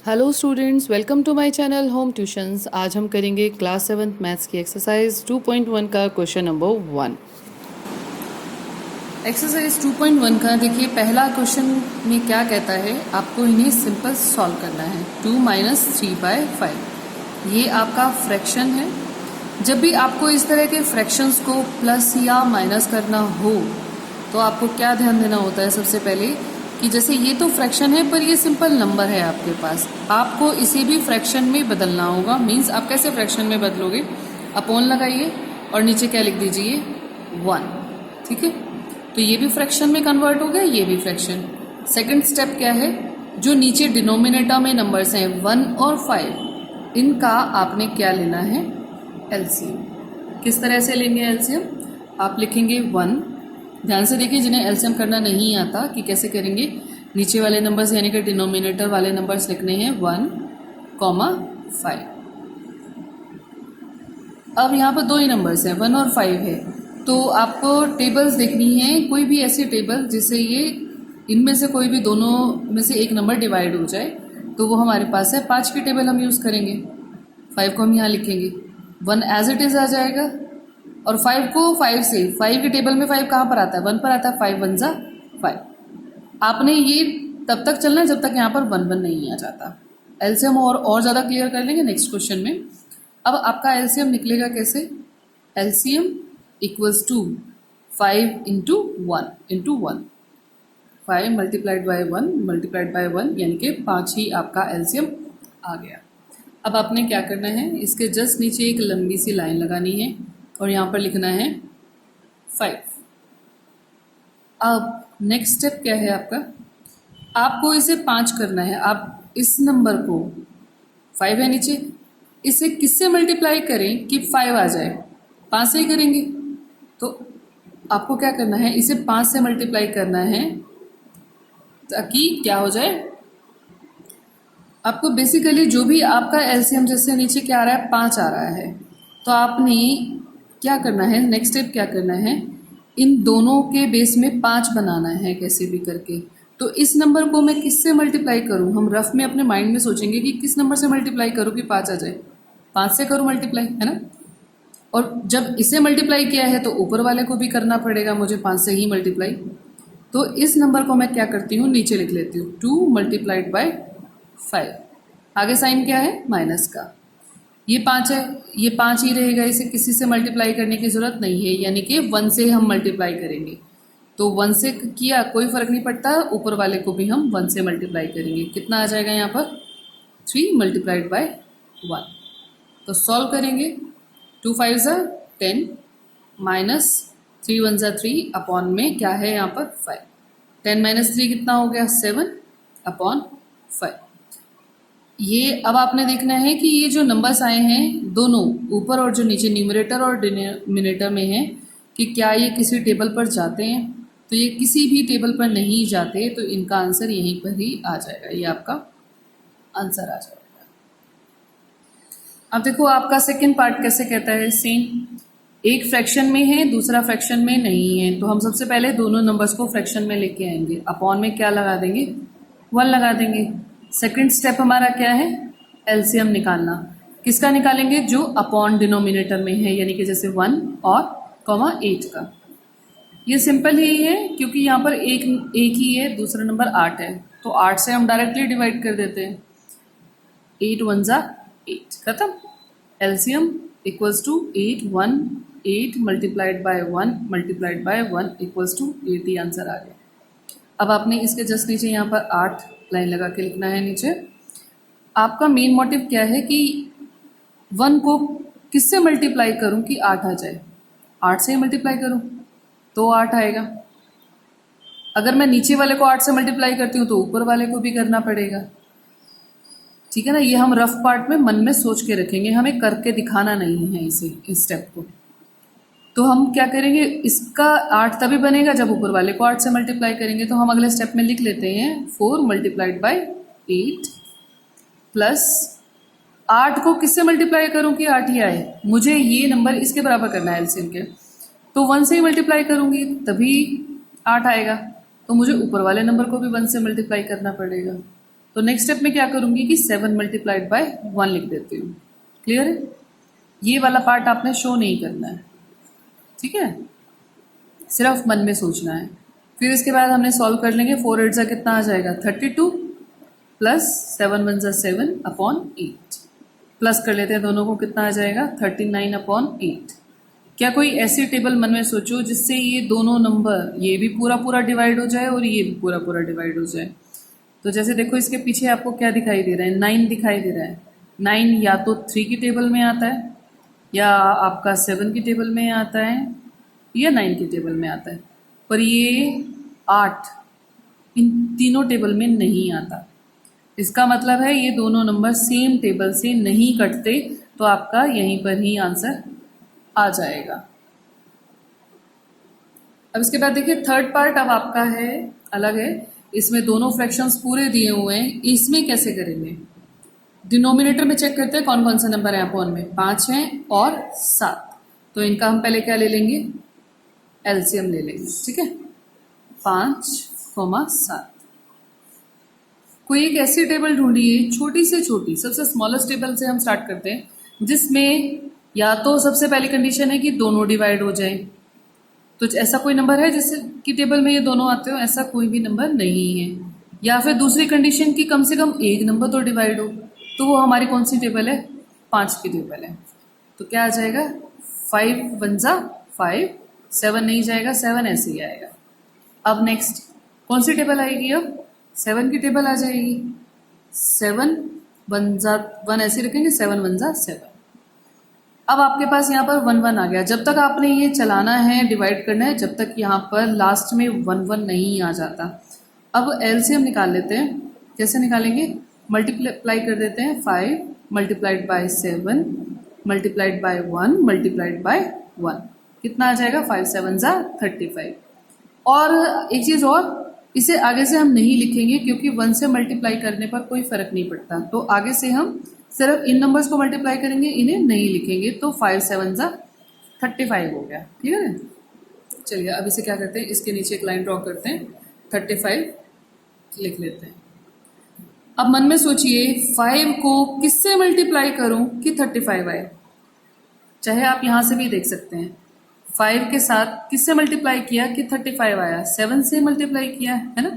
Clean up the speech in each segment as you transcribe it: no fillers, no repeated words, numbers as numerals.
Hello students, welcome to my channel home tuitions. आज हम करेंगे क्लास 7th मैथ्स की एक्सरसाइज 2.1 का क्वेश्चन नंबर 1। एक्सरसाइज 2.1 का देखिए, पहला क्वेश्चन में क्या कहता है, आपको इन्हें सिंपल सॉल्व करना है। 2 माइनस 3/5 ये आपका फ्रैक्शन है। जब भी आपको इस तरह के फ्रैक्शंस को प्लस या माइनस करना हो तो आपको क्या ध्यान देना होता है, सबसे पहले कि जैसे ये तो फ्रैक्शन है पर ये सिंपल नंबर है आपके पास, आपको इसे भी फ्रैक्शन में बदलना होगा। मीन्स आप कैसे फ्रैक्शन में बदलोगे, अपॉन लगाइए और नीचे क्या लिख दीजिए, 1। ठीक है, तो ये भी फ्रैक्शन में कन्वर्ट हो गया, ये भी फ्रैक्शन। सेकंड स्टेप क्या है, जो नीचे डिनोमिनेटर में नंबर्स हैं 1 और 5, इनका आपने क्या लेना है, एलसीएम। किस तरह से लेंगे एलसीएम, आप लिखेंगे 1। ध्यान से देखिए, जिन्हें एलसीएम करना नहीं आता कि कैसे करेंगे, नीचे वाले नंबर्स यानी कि डिनोमिनेटर वाले नंबर्स लिखने हैं 1, 5। अब यहाँ पर दो ही नंबर्स हैं, 1 और 5 है, तो आपको टेबल्स देखनी है, कोई भी ऐसी टेबल जिससे ये इनमें से कोई भी दोनों में से एक नंबर डिवाइड हो जाए, तो वो हमारे पास है 5 की टेबल हम यूज़ करेंगे। 5 को हम यहाँ लिखेंगे, 1 एज इट इज़ आ जाएगा, और 5 को 5 से, 5 की टेबल में 5 कहाँ पर आता है, 1 पर आता है, 5 1 जा 5। आपने ये तब तक चलना है जब तक यहाँ पर 1 1 नहीं आ जाता। एलसीएम और ज़्यादा क्लियर कर लेंगे नेक्स्ट क्वेश्चन में। अब आपका एलसीएम निकलेगा कैसे, LCM equals to 5 into 1 5 multiplied by 1 multiplied by 1, यानी कि 5 ही आपका एलसीएम आ गया। अब आपने क्या करना है, इसके जस्ट नीचे एक लंबी सी लाइन लगानी है और यहाँ पर लिखना है 5। अब नेक्स्ट स्टेप क्या है आपका, आपको इसे 5 करना है। आप इस नंबर को, 5 है नीचे, इसे किससे मल्टीप्लाई करें कि 5 आ जाए, 5 से ही करेंगे। तो आपको क्या करना है, इसे 5 से मल्टीप्लाई करना है ताकि क्या हो जाए, आपको बेसिकली जो भी आपका एलसीएम जैसे नीचे क्या आ रहा है, 5 आ रहा है, तो आपने क्या करना है, नेक्स्ट स्टेप क्या करना है, इन दोनों के बेस में 5 बनाना है कैसे भी करके। तो इस नंबर को मैं किससे मल्टीप्लाई करूं, हम रफ में अपने माइंड में सोचेंगे कि किस नंबर से मल्टीप्लाई करूं कि 5 आ जाए, 5 से करूं मल्टीप्लाई, है ना। और जब इसे मल्टीप्लाई किया है तो ऊपर वाले को भी करना पड़ेगा मुझे 5 से ही मल्टीप्लाई। तो इस नंबर को मैं क्या करती हूँ, नीचे लिख लेती हूँ 2 मल्टीप्लाइड बाय 5। आगे साइन क्या है, माइनस का। ये 5 है, ये 5 ही रहेगा, इसे किसी से मल्टीप्लाई करने की ज़रूरत नहीं है, यानी कि 1 से हम मल्टीप्लाई करेंगे। तो 1 से किया कोई फ़र्क नहीं पड़ता, ऊपर वाले को भी हम 1 से मल्टीप्लाई करेंगे। कितना आ जाएगा यहाँ पर, 3 मल्टीप्लाइड बाय 1। तो सॉल्व करेंगे, 2 5 ज़ा 10 माइनस 3 1 ज़ा 3 अपॉन में क्या है यहाँ पर 5। 10 माइनस 3 कितना हो गया, 7 अपॉन 5। ये अब आपने देखना है कि ये जो नंबर्स आए हैं दोनों ऊपर और जो नीचे न्यूमरेटर और डिनोमिनेटर में है, कि क्या ये किसी टेबल पर जाते हैं, तो ये किसी भी टेबल पर नहीं जाते, तो इनका आंसर यहीं पर ही आ जाएगा, ये आपका आंसर आ जाएगा। अब देखो आपका सेकंड पार्ट कैसे कहता है, सेम, एक फ्रैक्शन में है दूसरा फ्रैक्शन में नहीं है, तो हम सबसे पहले दोनों नंबर्स को फ्रैक्शन में लेके आएंगे, अपॉन में क्या लगा देंगे, 1 लगा देंगे। सेकंड स्टेप हमारा क्या है, एलसीएम निकालना। किसका निकालेंगे, जो अपॉन डिनोमिनेटर में है, यानी कि जैसे 1 और 8 का। ये सिंपल ही है क्योंकि यहाँ पर एक ही है, दूसरा नंबर 8 है, तो 8 से हम डायरेक्टली डिवाइड कर देते हैं, 8 1 ज़ा 8, खत्म। LCM equals to 8 multiplied by 1 multiplied by 1 equals to 8 ही आंसर आ गया। अब आपने इसके जस्ट नीचे यहाँ पर 8 लाइन लगा के लिखना है नीचे। आपका मेन मोटिव क्या है कि 1 को किससे मल्टीप्लाई करूं कि 8 आ जाए, 8 से ही मल्टीप्लाई करूं तो 8 आएगा। अगर मैं नीचे वाले को 8 से मल्टीप्लाई करती हूँ तो ऊपर वाले को भी करना पड़ेगा, ठीक है ना। ये हम रफ पार्ट में मन में सोच के रखेंगे, हमें करके दिखाना नहीं है इसे, इस स्टेप को। तो हम क्या करेंगे, इसका 8 तभी बनेगा जब ऊपर वाले को 8 से मल्टीप्लाई करेंगे, तो हम अगले स्टेप में लिख लेते हैं 4 मल्टीप्लाइड बाय 8 प्लस 8 को किससे मल्टीप्लाई करूं कि 8 ही आए, मुझे ये नंबर इसके बराबर करना है एलसीएम के, तो 1 से ही मल्टीप्लाई करूंगी तभी 8 आएगा, तो मुझे ऊपर वाले नंबर को भी 1 से मल्टीप्लाई करना पड़ेगा। तो नेक्स्ट स्टेप में क्या करूँगी कि 7 मल्टीप्लाइड बाय 1 लिख देती हूँ। क्लियर है? ये वाला पार्ट आपने शो नहीं करना है, ठीक है, सिर्फ मन में सोचना है। फिर इसके बाद हमने सॉल्व कर लेंगे। 4 8 कितना आ जाएगा 32 प्लस 7 1 7 अपॉन 8 प्लस कर लेते हैं दोनों को, कितना आ जाएगा 39 अपॉन 8। क्या कोई ऐसी टेबल मन में सोचो जिससे ये दोनों नंबर, ये भी पूरा पूरा डिवाइड हो जाए और ये भी पूरा पूरा डिवाइड हो जाए। तो जैसे देखो इसके पीछे आपको क्या दिखाई दे रहा है, 9 दिखाई दे रहा है। 9 या तो 3 की टेबल में आता है, या आपका 7 की टेबल में आता है, या 9 की टेबल में आता है, पर ये 8 इन तीनों टेबल में नहीं आता। इसका मतलब है ये दोनों नंबर सेम टेबल से नहीं कटते, तो आपका यहीं पर ही आंसर आ जाएगा। अब इसके बाद देखिए थर्ड पार्ट अब आपका है, अलग है। इसमें दोनों फ्रैक्शंस पूरे दिए हुए हैं, इसमें कैसे करेंगे? डिनोमिनेटर में चेक करते हैं कौन कौन से नंबर हैं अपॉन में। 5 हैं और 7, तो इनका हम पहले क्या ले लेंगे, एलसीएम ले लेंगे, ठीक है। 5, 7। कोई एक ऐसी टेबल ढूंढिए, छोटी से छोटी, सबसे स्मॉलेस्ट टेबल से हम स्टार्ट करते हैं, जिसमें या तो सबसे पहली कंडीशन है कि दोनों डिवाइड हो जाए। तो ऐसा कोई नंबर है जिससे की टेबल में ये दोनों आते हो? ऐसा कोई भी नंबर नहीं है। या फिर दूसरी कंडीशन की कम से कम एक नंबर तो डिवाइड हो, तो वो हमारी कौन सी टेबल है? 5 की टेबल है। तो क्या आ जाएगा 5 1 5, 7 नहीं जाएगा, 7 ऐसे ही आएगा। अब नेक्स्ट कौन सी टेबल आएगी? अब 7 की टेबल आ जाएगी। 7 1 ऐसे रखेंगे, 7 1 7। अब आपके पास यहाँ पर 1 1 आ गया। जब तक आपने ये चलाना है, डिवाइड करना है, जब तक यहाँ पर लास्ट में 1 1 नहीं आ जाता। अब एलसीएम निकाल लेते हैं। कैसे निकालेंगे? मल्टीप्लाई कर देते हैं। 5 multiplied bye 7 multiplied by 1 multiplied by 1, कितना आ जाएगा 5 7 35। और एक चीज़ और, इसे आगे से हम नहीं लिखेंगे क्योंकि 1 से मल्टीप्लाई करने पर कोई फ़र्क नहीं पड़ता। तो आगे से हम सिर्फ इन नंबर्स को मल्टीप्लाई करेंगे, इन्हें नहीं लिखेंगे। तो 5 7 35 हो गया। ठीक है। चलिए अब इसे क्या करते हैं, इसके नीचे एक लाइन ड्रॉ करते हैं, 35 लिख लेते हैं। अब मन में सोचिए 5 को किससे मल्टीप्लाई करूं कि 35 आए। चाहे आप यहाँ से भी देख सकते हैं, 5 के साथ किससे मल्टीप्लाई किया कि 35 आया? 7 से मल्टीप्लाई किया है ना।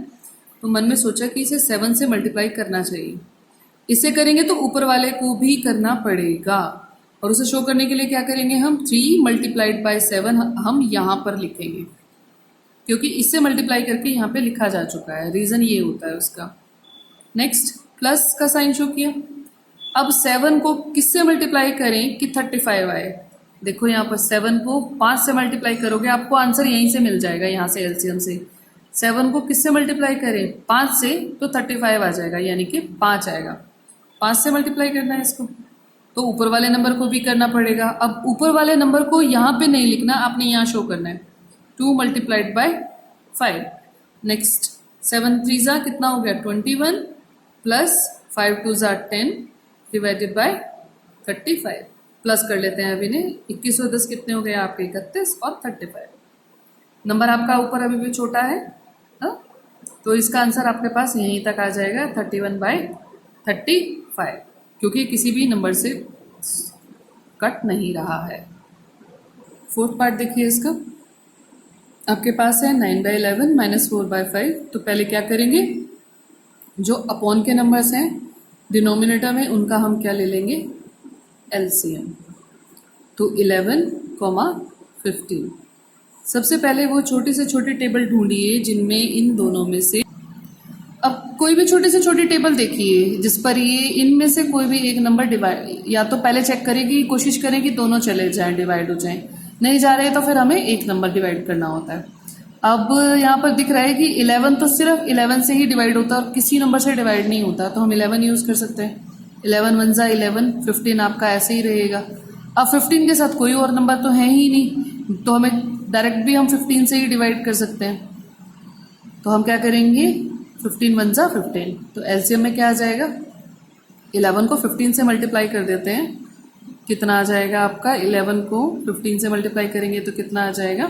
तो मन में सोचा कि इसे 7 से मल्टीप्लाई करना चाहिए। इसे करेंगे तो ऊपर वाले को भी करना पड़ेगा, और उसे शो करने के लिए क्या करेंगे हम? 3 मल्टीप्लाइड बाय 7 हम यहाँ पर लिखेंगे, क्योंकि इससे मल्टीप्लाई करके यहाँ पे लिखा जा चुका है। रीज़न ये होता है उसका। नेक्स्ट प्लस का साइन शो किया। अब 7 को किससे मल्टीप्लाई करें कि 35 आए? देखो यहाँ पर 7 को 5 से मल्टीप्लाई करोगे, आपको आंसर यहीं से मिल जाएगा, यहाँ से एलसीएम से। 7 को किससे मल्टीप्लाई करें? 5 से, तो 35 आ जाएगा, यानी कि 5 आएगा। 5 से मल्टीप्लाई करना है इसको, तो ऊपर वाले नंबर को भी करना पड़ेगा। अब ऊपर वाले नंबर को यहाँ पे नहीं लिखना, आपने यहाँ शो करना है। 2 मल्टीप्लाइड बाय 5। नेक्स्ट 7 3 कितना हो गया? 21 प्लस 5 2 10 डिवाइडेड बाय 35। प्लस कर लेते हैं अभी ने 21 और 10 कितने हो गए आपके? 31 और 35। नंबर आपका ऊपर अभी भी छोटा है, हा? तो इसका आंसर आपके पास यहीं तक आ जाएगा, 31 बाय 35, क्योंकि किसी भी नंबर से कट नहीं रहा है। फोर्थ पार्ट देखिए इसका, आपके पास है 9 बाई 11 माइनस 4 बाई 5। तो पहले क्या करेंगे, जो अपॉन के नंबर्स हैं डिनोमिनेटर में, उनका हम क्या ले लेंगे? एलसीएम। तो 11, 15। सबसे पहले वो छोटी से छोटी टेबल ढूंढिए जिनमें इन दोनों में से, अब कोई भी छोटी से छोटी टेबल देखिए जिस पर ये इनमें से कोई भी एक नंबर डिवाइड, या तो पहले चेक करेगी, कोशिश करें कि दोनों चले जाएं, डिवाइड हो जाएं। नहीं जा रहे तो फिर हमें एक नंबर डिवाइड करना होता है। अब यहाँ पर दिख रहा है कि 11 तो सिर्फ 11 से ही डिवाइड होता है और किसी नंबर से डिवाइड नहीं होता, तो हम 11 यूज़ कर सकते हैं। 11 1 11, 15 आपका ऐसे ही रहेगा। अब 15 के साथ कोई और नंबर तो है ही नहीं, तो हमें डायरेक्ट भी हम 15 से ही डिवाइड कर सकते हैं। तो हम क्या करेंगे? 15 1 15। तो एलसीएम में क्या आ जाएगा? 11 को 15 से मल्टीप्लाई कर देते हैं, कितना आ जाएगा आपका? 11 को 15 से मल्टीप्लाई करेंगे तो कितना आ जाएगा?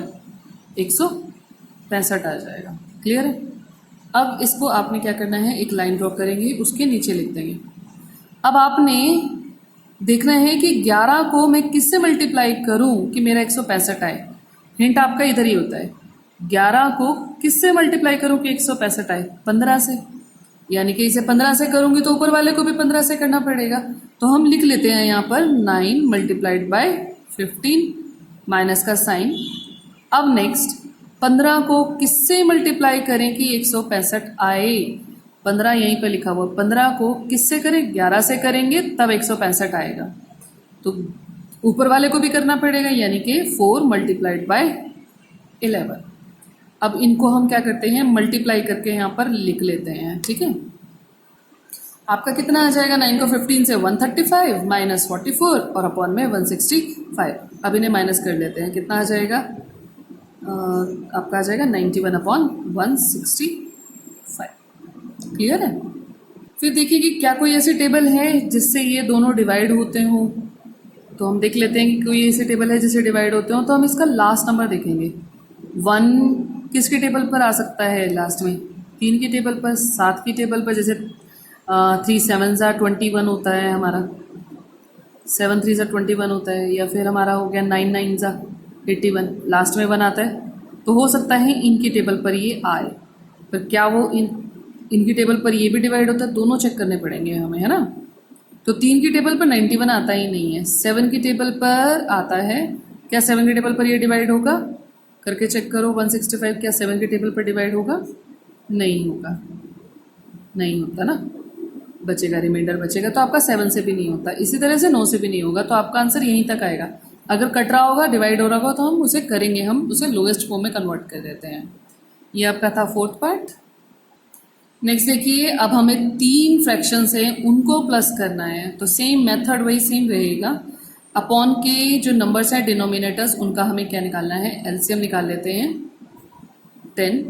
165 आ जाएगा। क्लियर है? अब इसको आपने क्या करना है, एक लाइन ड्रॉ करेंगे, उसके नीचे लिख देंगे। अब आपने देखना है कि 11 को मैं किससे मल्टीप्लाई करूं कि मेरा 165 आए। हिंट आपका इधर ही होता है, 11 को किससे मल्टीप्लाई करूं कि 165 आए, 15 से। यानी कि इसे 15 से करूंगी तो ऊपर वाले को भी 15 से करना पड़ेगा। तो हम लिख लेते हैं यहाँ पर 9 मल्टीप्लाइड बाय 15 माइनस का साइन। अब नेक्स्ट 15 को किससे मल्टीप्लाई करें कि 165 आए। 15 यहीं पर लिखा हुआ, 15 को किससे करें, 11 से करेंगे तब 165 आएगा। तो ऊपर वाले को भी करना पड़ेगा, यानी कि 4 मल्टीप्लाइड बाय 11। अब इनको हम क्या करते हैं, मल्टीप्लाई करके यहाँ पर लिख लेते हैं, ठीक है। आपका कितना आ जाएगा, 9 को 15 से 135 माइनस 44 और अपॉन में 165। अब इन्हें माइनस कर लेते हैं, कितना आ जाएगा, आपका आ जाएगा 91 अपॉन 165। क्लियर है। फिर देखिए कि क्या कोई ऐसी टेबल है जिससे ये दोनों डिवाइड होते हों। तो हम देख लेते हैं कि कोई ऐसी टेबल है जिससे डिवाइड होते हो। तो हम इसका लास्ट नंबर देखेंगे। 1 किसकी टेबल पर आ सकता है लास्ट में, 3 की टेबल पर, 7 की टेबल पर। जैसे 3 7 ज़ा 21 होता है हमारा, 7 3 ज़ा 21 होता है। या फिर हमारा हो गया 9 9 ज़ा 81, लास्ट में 1 आता है। तो हो सकता है इनकी टेबल पर ये आए, पर क्या वो इनकी टेबल पर ये भी डिवाइड होता है, दोनों चेक करने पड़ेंगे हमें, है ना। तो 3 की टेबल पर 91 आता ही नहीं है, 7 की टेबल पर आता है। क्या 7 की टेबल पर ये डिवाइड होगा, करके चेक करो। 165 क्या 7 की टेबल पर डिवाइड होगा, नहीं होगा, नहीं होता ना, बचेगा, रिमाइंडर बचेगा। तो आपका 7 से भी नहीं होता, इसी तरह से 9 से भी नहीं होगा। तो आपका आंसर यहीं तक आएगा। अगर कट रहा होगा, डिवाइड हो रहा होगा, तो हम उसे करेंगे, हम उसे लोएस्ट फॉर्म में कन्वर्ट कर देते हैं। ये आपका था 4th पार्ट। नेक्स्ट देखिए, अब हमें 3 फ्रैक्शंस हैं, उनको प्लस करना है। तो सेम मेथड वही सेम रहेगा। अपॉन के जो नंबर्स हैं डिनोमिनेटर्स, उनका हमें क्या निकालना है, एलसीएम निकाल लेते हैं। 10,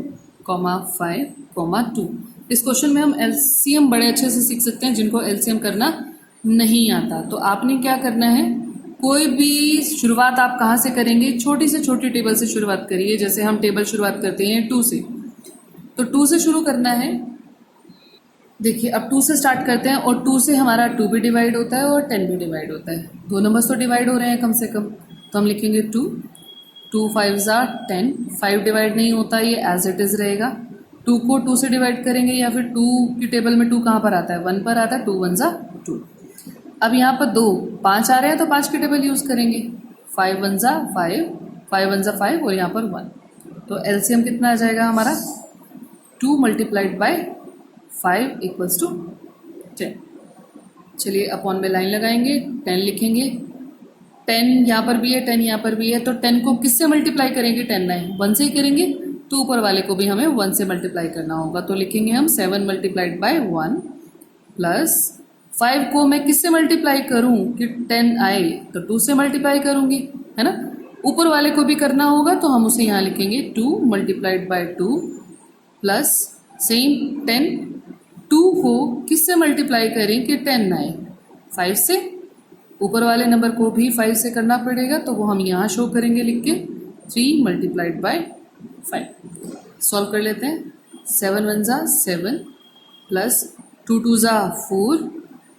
5, 2। इस क्वेश्चन में हम एलसीएम बड़े अच्छे से सीख सकते हैं जिनको एलसीएम करना नहीं आता। तो आपने क्या करना है, कोई भी शुरुआत आप कहाँ से करेंगे, छोटी से छोटी टेबल से शुरुआत करिए। जैसे हम टेबल शुरुआत करते हैं 2 से, तो 2 से शुरू करना है। देखिए अब 2 से स्टार्ट करते हैं, और 2 से हमारा 2 भी डिवाइड होता है और 10 भी डिवाइड होता है। 2 नंबर्स तो डिवाइड हो रहे हैं कम से कम। तो हम लिखेंगे 2, 2 5 ज़ा 10, 5 डिवाइड नहीं होता, ये एज इट इज़ रहेगा। 2 को 2 से डिवाइड करेंगे, या फिर 2 की टेबल में 2 कहाँ पर आता है, 1 पर आता है। 2 1 ज़ा 2। अब यहाँ पर 2 5 आ रहे हैं, तो 5 की टेबल यूज़ करेंगे। 5 1 ज़ा 5, 5 1 ज़ा 5, और यहाँ पर 1। तो एलसीएम कितना आ जाएगा हमारा, 2 मल्टीप्लाइड बाय 5 इक्वल्स टू 10। चलिए अपॉन में लाइन लगाएंगे, 10 लिखेंगे। 10 यहाँ पर भी है, 10 यहाँ पर भी है। तो 10 को किससे मल्टीप्लाई करेंगे, 10 9 1 से ही करेंगे। तो ऊपर वाले को भी हमें 1 से मल्टीप्लाई करना होगा। तो लिखेंगे हम 7 मल्टीप्लाइड बाय 1 प्लस 5 को मैं किससे मल्टीप्लाई करूँ कि 10 आए, तो 2 से मल्टीप्लाई करूँगी, है ना। ऊपर वाले को भी करना होगा, तो हम उसे यहाँ लिखेंगे 2 मल्टीप्लाइड बाय 2 प्लस सेम 10। 2 को किससे मल्टीप्लाई करें कि 10 आए, 5 से। ऊपर वाले नंबर को भी 5 से करना पड़ेगा, तो वो हम यहाँ शो करेंगे लिख के 3 मल्टीप्लाइड बाय 5। सॉल्व कर लेते हैं। 7 1 ज़ा 7 प्लस 2 2 ज़ा 4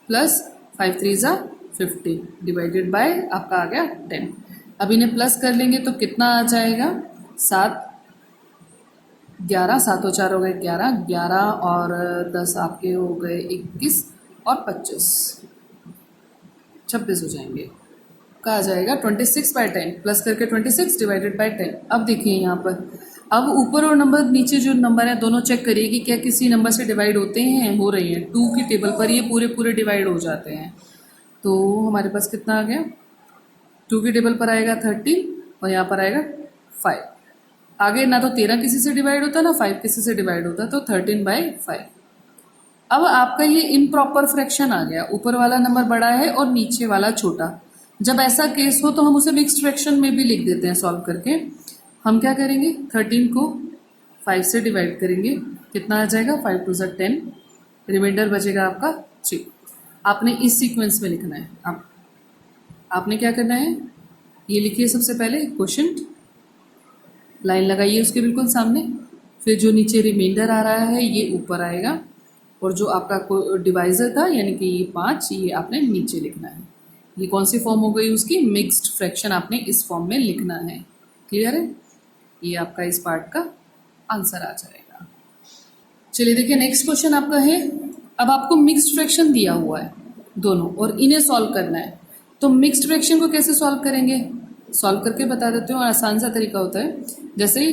प्लस 5 3 ज़ा 50 डिवाइडेड बाय आपका आ गया 10। अब इन्हें प्लस कर लेंगे तो कितना आ जाएगा, 7 11, 7 और 4 हो गए 11, 11 और 10 आपके हो गए 21 और 25, 26 हो जाएंगे। का आ जाएगा 26/10 प्लस करके 26 डिवाइडेड बाय 10। अब देखिए यहाँ पर, अब ऊपर और नंबर नीचे जो नंबर है दोनों चेक करिए कि क्या किसी नंबर से डिवाइड होते हैं, हो रही हैं। 2 की टेबल पर ये पूरे पूरे डिवाइड हो जाते हैं। तो हमारे पास कितना आ गया, 2 की टेबल पर आएगा 13 और यहाँ पर आएगा 5। आगे ना तो 13 किसी से डिवाइड होता है, ना 5 किसी से डिवाइड होता है, तो 13/5। अब आपका ये इम्प्रॉपर फ्रैक्शन आ गया, ऊपर वाला नंबर बड़ा है और नीचे वाला छोटा। जब ऐसा केस हो तो हम उसे मिक्स्ड फ्रैक्शन में भी लिख देते हैं सॉल्व करके। हम क्या करेंगे, 13 को 5 से डिवाइड करेंगे, कितना आ जाएगा, 5 2 ज़ा 10, रिमाइंडर बचेगा आपका 3। आपने इस सीक्वेंस में लिखना है। आपने क्या करना है, ये लिखिए सबसे पहले क्वोशंट, लाइन लगाइए उसके बिल्कुल सामने, फिर जो नीचे रिमाइंडर आ रहा है ये ऊपर आएगा, और जो आपका डिवाइज़र था यानी कि ये 5 ये आपने नीचे लिखना है। ये कौन सी फॉर्म हो गई उसकी? मिक्स्ड फ्रैक्शन आपने इस फॉर्म में लिखना है। क्लियर है? ये आपका इस पार्ट का आंसर आ जाएगा। चलिए देखिए नेक्स्ट क्वेश्चन आपका है, अब आपको मिक्स्ड फ्रैक्शन दिया हुआ है दोनों और इन्हें सॉल्व करना है। तो मिक्स्ड फ्रैक्शन को कैसे सॉल्व करेंगे? सॉल्व करके बता देते हो, आसान सा तरीका होता है। जैसे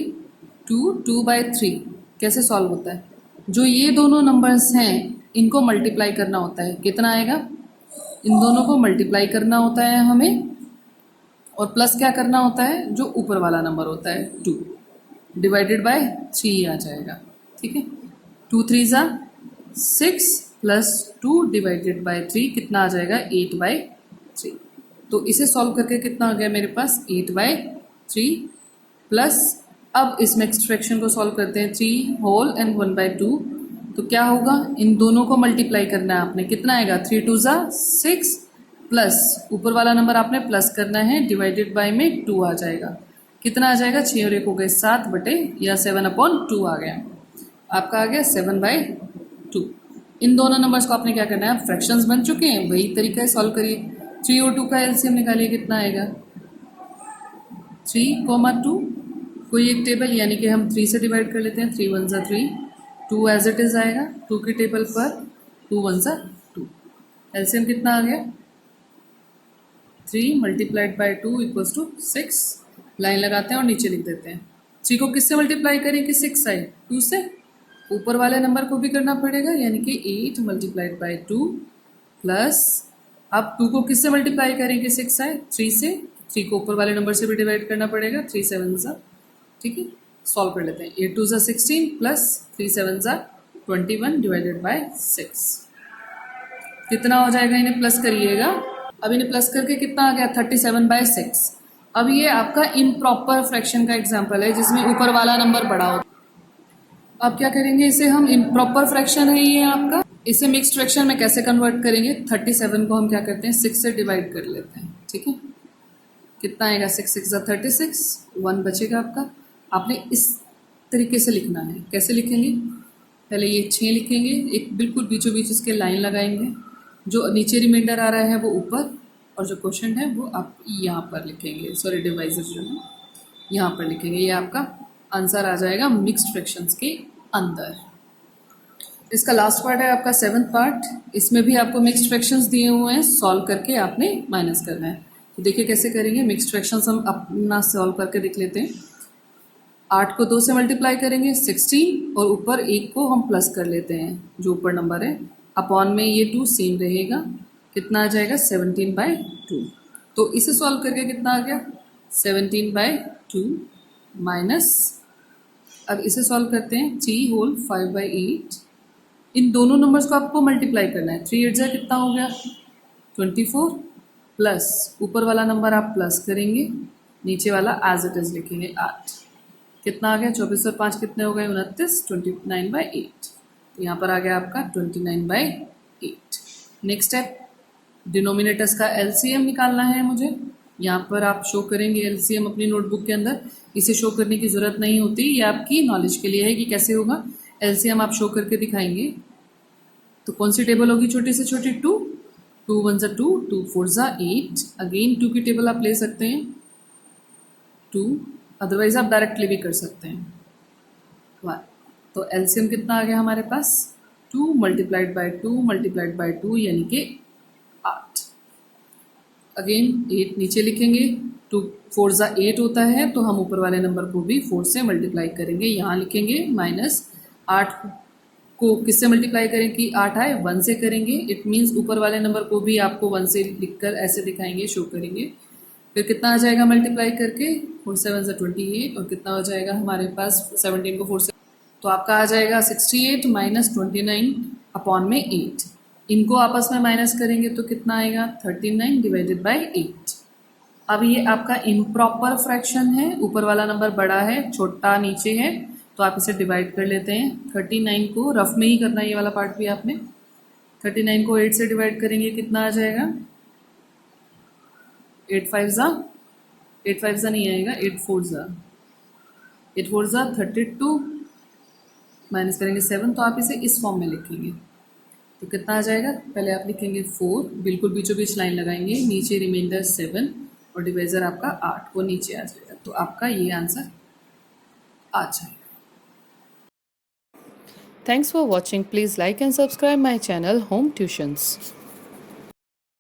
2/3 कैसे सॉल्व होता है? जो ये दोनों नंबर्स हैं इनको मल्टीप्लाई करना होता है। कितना आएगा? इन दोनों को मल्टीप्लाई करना होता है हमें, और प्लस क्या करना होता है? जो ऊपर वाला नंबर होता है 2 डिवाइडेड बाय 3 आ जाएगा। ठीक है, 2 3 ज़ा 6 प्लस 2 डिवाइडेड बाय 3 कितना आ जाएगा? 8/3। तो इसे सॉल्व करके कितना आ गया मेरे पास? 8/3 प्लस, अब इस मिक्स्ड फ्रैक्शन को सॉल्व करते हैं, 3 होल एंड 1/2। तो क्या होगा? इन दोनों को मल्टीप्लाई करना है आपने। कितना आएगा? 3 2 ज़ा 6 प्लस ऊपर वाला नंबर आपने प्लस करना है, डिवाइडेड बाय में 2 आ जाएगा। कितना आ जाएगा? 6 और 1 हो गए 7 बटे या 7/2 आ गया। आपका आ गया 7/2। इन दोनों नंबर्स को आपने क्या करना है? फ्रैक्शंस बन चुके हैं, वही तरीका है, सॉल्व करिए। 3 और 2 का एलसीएम निकालिए, कितना आएगा? 3, 2, कोई एक टेबल यानी कि हम 3 से डिवाइड कर लेते हैं। 3 1 ज़ा 3, 2 एज इट इज़ आएगा 2 की टेबल पर, 2 1 ज़ा 2। एलसीएम कितना आ गया? 3 मल्टीप्लाइड बाई 2 इक्वल्स टू 6। लाइन लगाते हैं और नीचे लिख देते हैं। 3 को किससे मल्टीप्लाई करें कि 6 आए? 2 से। ऊपर वाले नंबर को भी करना पड़ेगा यानी कि 8 मल्टीप्लाइड बाई 2 प्लस, अब 2 को किससे मल्टीप्लाई करें कि 6 आए? 3 से। 3 को ऊपर वाले नंबर से भी डिवाइड करना पड़ेगा। 3 7 ज़ा, ठीक है, सॉल्व कर लेते हैं। 8 2 ज़ा 16 प्लस 3 7 ज़ा 21 डिवाइडेड बाय 6 कितना हो जाएगा? इन्हें प्लस करिएगा। अब इन्हें प्लस करके कितना आ गया? 37/6। अब ये आपका इम्प्रॉपर फ्रैक्शन का एग्जाम्पल है जिसमें ऊपर वाला नंबर बड़ा होता है। अब क्या करेंगे? इसे हम इम्प्रॉपर फ्रैक्शन है ये आपका, इसे मिक्स्ड फ्रैक्शन में कैसे कन्वर्ट करेंगे? 37 को हम क्या करते हैं? 6 से डिवाइड कर लेते हैं। ठीक है, कितना आएगा? 6 6 ज़ा 36, 1 बचेगा आपका। आपने इस तरीके से लिखना है। कैसे लिखेंगे? पहले ये 6 लिखेंगे, एक बिल्कुल बीचों बीच इसके लाइन लगाएंगे, जो नीचे रिमाइंडर आ रहा है वो ऊपर, और जो क्वेश्चन है वो आप यहाँ पर लिखेंगे, सॉरी डिवाइजर जो है यहाँ पर लिखेंगे। ये आपका आंसर आ जाएगा मिक्स्ड फ्रैक्शंस के अंदर। इसका लास्ट पार्ट है आपका 7th पार्ट, इसमें भी आपको मिक्स्ड फ्रैक्शंस दिए हुए हैं, सॉल्व करके आपने माइनस करना है। तो देखिए कैसे करेंगे मिक्स्ड फ्रैक्शंस, हम अपना सॉल्व करके देख लेते हैं। 8 को 2 से मल्टीप्लाई करेंगे 16, और ऊपर 1 को हम प्लस कर लेते हैं जो ऊपर नंबर है, अपॉन में ये 2 सेम रहेगा। कितना आ जाएगा? 17/2। तो इसे सॉल्व करके कितना आ गया? 17/2 माइनस, अब इसे सॉल्व करते हैं, 3 होल 5/8। इन दोनों नंबर्स को आपको मल्टीप्लाई करना है। 3 8 जा कितना हो गया? 24 प्लस ऊपर वाला नंबर आप प्लस करेंगे, नीचे वाला एज इट इज लिखेंगे 8। कितना आ गया? 24 और 5 कितने हो गए? 29, 29/8। तो यहाँ पर आ गया आपका 29/8। नेक्स्ट स्टेप, डिनोमिनेटर्स का एलसीएम निकालना है मुझे। यहाँ पर आप शो करेंगे एलसीएम अपनी नोटबुक के अंदर। इसे शो करने की ज़रूरत नहीं होती, ये आपकी नॉलेज के लिए है कि कैसे होगा। एलसीएम आप शो करके दिखाएंगे तो कौन सी टेबल होगी? छोटी से छोटी 2, 2 1 ज़ा 2, 2 4 ज़ा 8। अगेन 2 की टेबल आप ले सकते हैं 2, अदरवाइज आप डायरेक्टली भी कर सकते हैं 1। तो एलसीएम कितना आ गया हमारे पास? 2 मल्टीप्लाइड बाई 2 मल्टीप्लाइड बाई 2 यानी कि 8। अगेन 8 नीचे लिखेंगे, 2 4 ज़ा 8 होता है, तो हम ऊपर वाले नंबर को भी 4 से मल्टीप्लाई करेंगे, यहाँ लिखेंगे माइनस। 8 को किससे मल्टीप्लाई करें कि 8 आए? 1 से करेंगे। इट मीन्स ऊपर वाले नंबर को भी आपको 1 से लिखकर ऐसे दिखाएंगे, शो करेंगे। फिर कितना आ जाएगा मल्टीप्लाई करके? 4 7 ज़ा 28, और कितना हो जाएगा हमारे पास? 17 को 4 से, तो आपका आ जाएगा 68 माइनस 29 अपॉन में 8। इनको आपस में माइनस करेंगे तो कितना आएगा? 39 डिवाइडेड बाई 8। अब ये आपका इम्प्रॉपर फ्रैक्शन है, ऊपर वाला नंबर बड़ा है, छोटा नीचे है, तो आप इसे डिवाइड कर लेते हैं। 39 को रफ में ही करना है, ये वाला पार्ट भी आपने। 39 को 8 से डिवाइड करेंगे, कितना आ जाएगा? 8 5 ज़ा, 8 5 ज़ा नहीं आएगा, 8 4 ज़ा, 8 4 ज़ा 32 माइनस करेंगे 7, तो आप इसे इस फॉर्म में लिखेंगे। तो कितना आ जाएगा, पहले आप लिखेंगे 4, बिल्कुल बीचों बीच लाइन लगाएंगे, नीचे रिमाइंडर 7 और डिवाइजर आपका 8, वो नीचे आ जाएगा। तो आपका ये आंसर आ जाएगा। Thanks for watching. Please like and subscribe my channel Home Tuitions.